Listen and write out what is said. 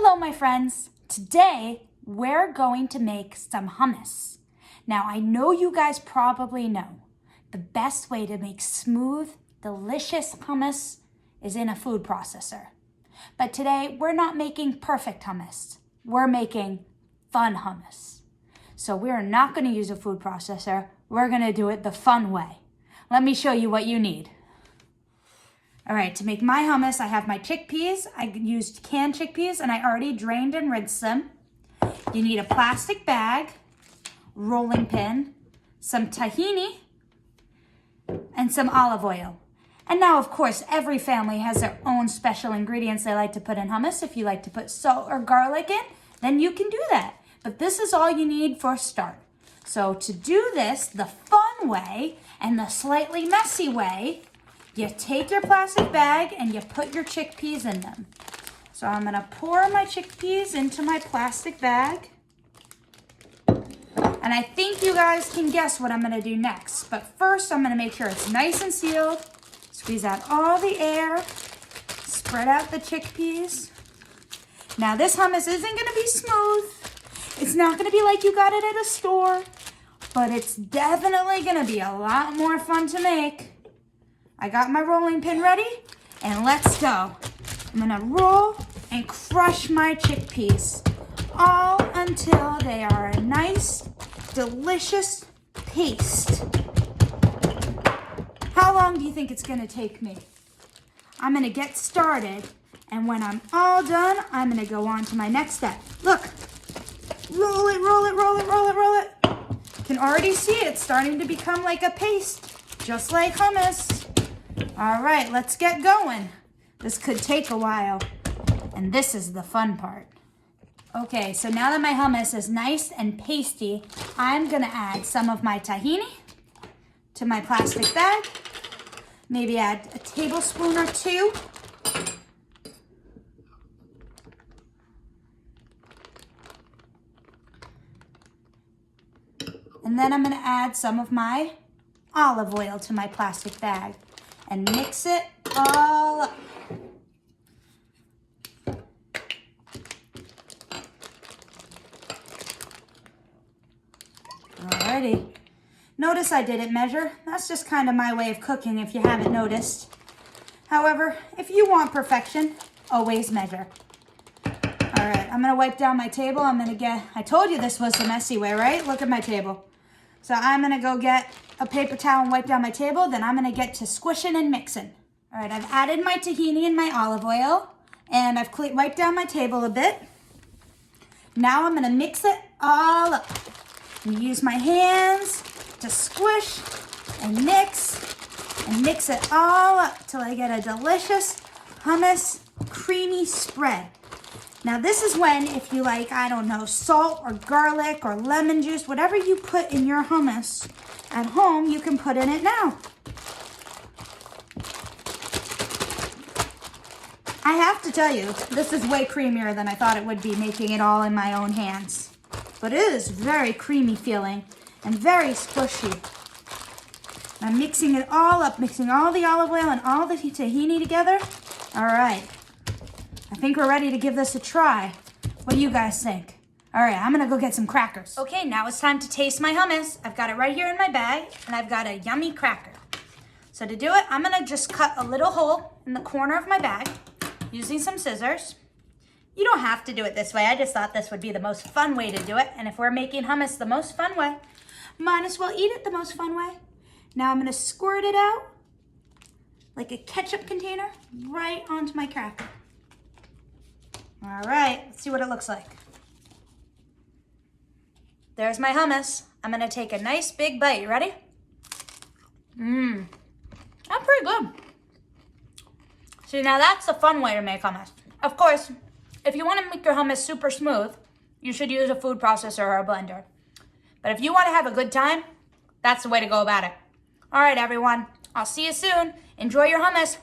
Hello, my friends. Today, we're going to make some hummus. Now, I know you guys probably know the best way to make smooth, delicious hummus is in a food processor. But today, we're not making perfect hummus. We're making fun hummus. So we're not going to use a food processor. We're going to do it the fun way. Let me show you what you need. All right, to make my hummus, I have my chickpeas. I used canned chickpeas and I already drained and rinsed them. You need a plastic bag, rolling pin, some tahini, and some olive oil. And now, of course, every family has their own special ingredients they like to put in hummus. If you like to put salt or garlic in, then you can do that. But this is all you need for a start. So to do this the fun way and the slightly messy way, you take your plastic bag and you put your chickpeas in them. So I'm gonna pour my chickpeas into my plastic bag. And I think you guys can guess what I'm gonna do next. But first I'm gonna make sure it's nice and sealed. Squeeze out all the air. Spread out the chickpeas. Now this hummus isn't gonna be smooth. It's not gonna be like you got it at a store. But it's definitely gonna be a lot more fun to make. I got my rolling pin ready, and let's go. I'm gonna roll and crush my chickpeas, all until they are a nice, delicious paste. How long do you think it's gonna take me? I'm gonna get started, and when I'm all done, I'm gonna go on to my next step. Look, roll it, roll it, roll it, roll it, roll it. You can already see it starting to become like a paste, just like hummus. All right, let's get going. This could take a while, and this is the fun part. Okay, so now that my hummus is nice and pasty, I'm gonna add some of my tahini to my plastic bag. Maybe add a tablespoon or two. And then I'm gonna add some of my olive oil to my plastic bag and mix it all up. Alrighty. Notice I didn't measure. That's just kind of my way of cooking if you haven't noticed. However, if you want perfection, always measure. Alright, I'm gonna wipe down my table. I told you this was the messy way, right? Look at my table. So I'm gonna go get a paper towel and wipe down my table. Then I'm gonna get to squishing and mixing. All right, I've added my tahini and my olive oil, and I've wiped down my table a bit. Now I'm gonna mix it all up. And use my hands to squish and mix it all up till I get a delicious hummus creamy spread. Now this is when, if you like, I don't know, salt or garlic or lemon juice, whatever you put in your hummus at home, you can put in it now. I have to tell you, this is way creamier than I thought it would be, making it all in my own hands. But it is very creamy feeling and very squishy. I'm mixing it all up, mixing all the olive oil and all the tahini together. All right. I think we're ready to give this a try. What do you guys think? All right, I'm gonna go get some crackers. Okay, now it's time to taste my hummus. I've got it right here in my bag, and I've got a yummy cracker. So to do it, I'm gonna just cut a little hole in the corner of my bag using some scissors. You don't have to do it this way. I just thought this would be the most fun way to do it. And if we're making hummus the most fun way, might as well eat it the most fun way. Now I'm gonna squirt it out like a ketchup container right onto my cracker. All right, let's see what it looks like. There's my hummus. I'm gonna take a nice big bite. You ready? That's pretty good. See, now that's the fun way to make hummus. Of course, if you wanna make your hummus super smooth, you should use a food processor or a blender. But if you wanna have a good time, that's the way to go about it. All right, everyone, I'll see you soon. Enjoy your hummus.